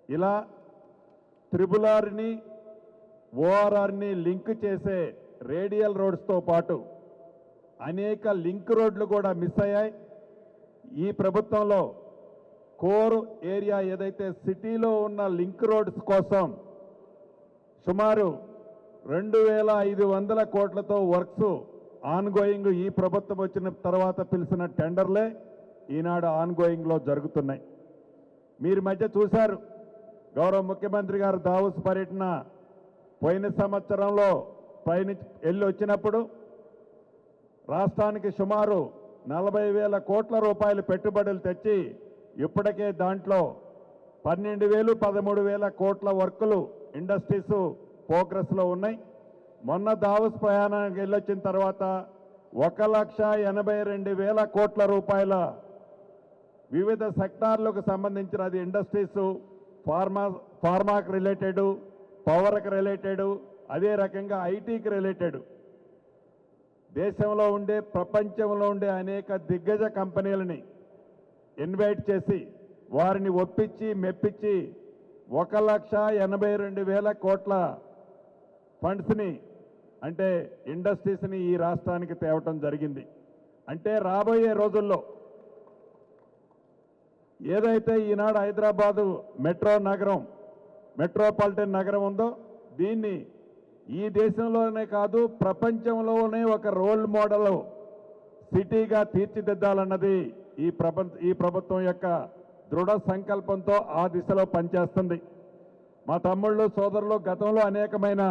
ఇలా త్రిబులార్ని ఓఆర్ఆర్ని లింక్ చేసే రేడియల్ రోడ్స్తో పాటు అనేక లింక్ రోడ్లు కూడా మిస్ అయ్యాయి. ఈ ప్రభుత్వంలో కోర్ ఏరియా ఏదైతే సిటీలో ఉన్న లింక్ రోడ్స్ కోసం సుమారు 2,500 కోట్లతో వర్క్స్ ఆన్గోయింగ్ ఈ ప్రభుత్వం వచ్చిన తర్వాత పిలిచిన టెండర్లే ఈనాడు ఆన్గోయింగ్లో జరుగుతున్నాయి. మీరు మధ్య చూశారు, గౌరవ ముఖ్యమంత్రి గారు దావోస్ పర్యటన పోయిన సంవత్సరంలో వెళ్ళి వచ్చినప్పుడు రాష్ట్రానికి సుమారు 40,000 కోట్ల రూపాయలు పెట్టుబడులు తెచ్చి ఇప్పటికే దాంట్లో 12,000, 13,000 కోట్ల వర్కులు ఇండస్ట్రీస్ ప్రోగ్రెస్లో ఉన్నాయి. మొన్న దావోస్ ప్రయాణానికి వెళ్ళొచ్చిన తర్వాత 1,82,000 కోట్ల రూపాయల వివిధ సెక్టార్లకు సంబంధించిన అది ఇండస్ట్రీస్, ఫార్మాకి రిలేటెడ్, పవర్కి రిలేటెడ్, అదే రకంగా ఐటీకి రిలేటెడ్ దేశంలో ఉండే ప్రపంచంలో ఉండే అనేక దిగ్గజ కంపెనీలని ఇన్వైట్ చేసి వారిని ఒప్పించి మెప్పించి 1,82,000 కోట్ల ఫండ్స్ని అంటే ఇండస్ట్రీస్ని ఈ రాష్ట్రానికి తేవటం జరిగింది. అంటే రాబోయే రోజుల్లో ఏదైతే ఈనాడు హైదరాబాదు మెట్రోపాలిటన్ నగరం ఉందో దీన్ని ఈ దేశంలోనే కాదు ప్రపంచంలోనే ఒక రోల్ మోడల్ సిటీగా తీర్చిదిద్దాలన్నది ఈ ప్రభుత్వం యొక్క దృఢ సంకల్పంతో ఆ దిశలో పనిచేస్తుంది. మా తమ్ముళ్ళు సోదరులు గతంలో అనేకమైన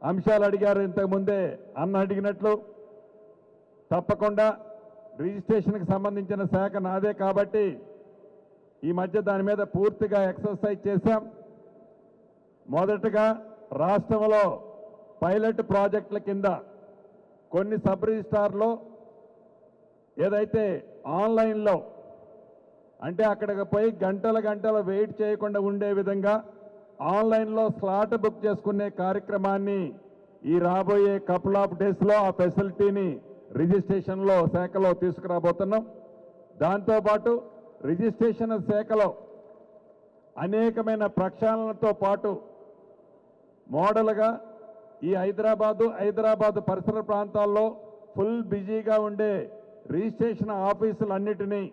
అంశాలు అడిగారు. ఇంతకుముందే అన్న అడిగినట్లు తప్పకుండా రిజిస్ట్రేషన్కి సంబంధించిన శాఖ నాదే కాబట్టి ఈ మధ్య దాని మీద పూర్తిగా ఎక్సర్సైజ్ చేశాం. మొదటగా రాష్ట్రంలో పైలట్ ప్రాజెక్టుల కింద కొన్ని సబ్ రిజిస్ట్రార్లో ఏదైతే ఆన్లైన్లో అంటే అక్కడికి పోయి గంటలు వెయిట్ చేయకుండా ఉండే విధంగా ఆన్లైన్లో స్లాట్ బుక్ చేసుకునే కార్యక్రమాన్ని ఈ రాబోయే కపుల్ ఆఫ్ డేస్లో ఆ ఫెసిలిటీని రిజిస్ట్రేషన్లో శాఖలో తీసుకురాబోతున్నాం. దాంతోపాటు రిజిస్ట్రేషన్ శాఖలో అనేకమైన ప్రక్షాళనతో పాటు మోడల్గా ఈ హైదరాబాదు పరిసర ప్రాంతాల్లో ఫుల్ బిజీగా ఉండే రిజిస్ట్రేషన్ ఆఫీసులన్నిటినీ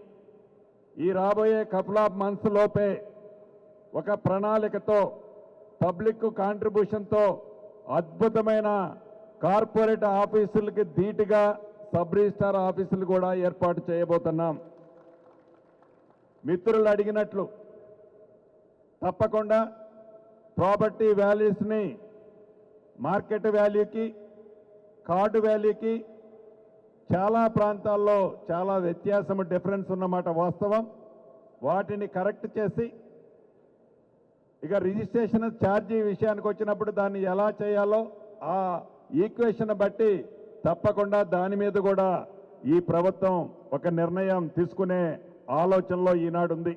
ఈ రాబోయే కపుల్ ఆఫ్ మంత్స్ లోపే ఒక ప్రణాళికతో పబ్లిక్ కాంట్రిబ్యూషన్తో అద్భుతమైన కార్పొరేట్ ఆఫీసులకి ధీటుగా సబ్ రిజిస్ట్రార్ ఆఫీసులు కూడా ఏర్పాటు చేయబోతున్నాం. మిత్రులు అడిగినట్లు తప్పకుండా ప్రాపర్టీ వాల్యూస్ని మార్కెట్ వాల్యూకి, కార్డు వాల్యూకి చాలా ప్రాంతాల్లో చాలా వ్యత్యాసం డిఫరెన్స్ ఉన్నమాట వాస్తవం. వాటిని కరెక్ట్ చేసి ఇక రిజిస్ట్రేషన్ ఛార్జీ విషయానికి వచ్చినప్పుడు దాన్ని ఎలా చేయాలో ఆ ఈక్వేషన్ బట్టి తప్పకుండా దాని మీద కూడా ఈ ప్రభుత్వం ఒక నిర్ణయం తీసుకునే ఆలోచనలో ఈనాడు ఉంది.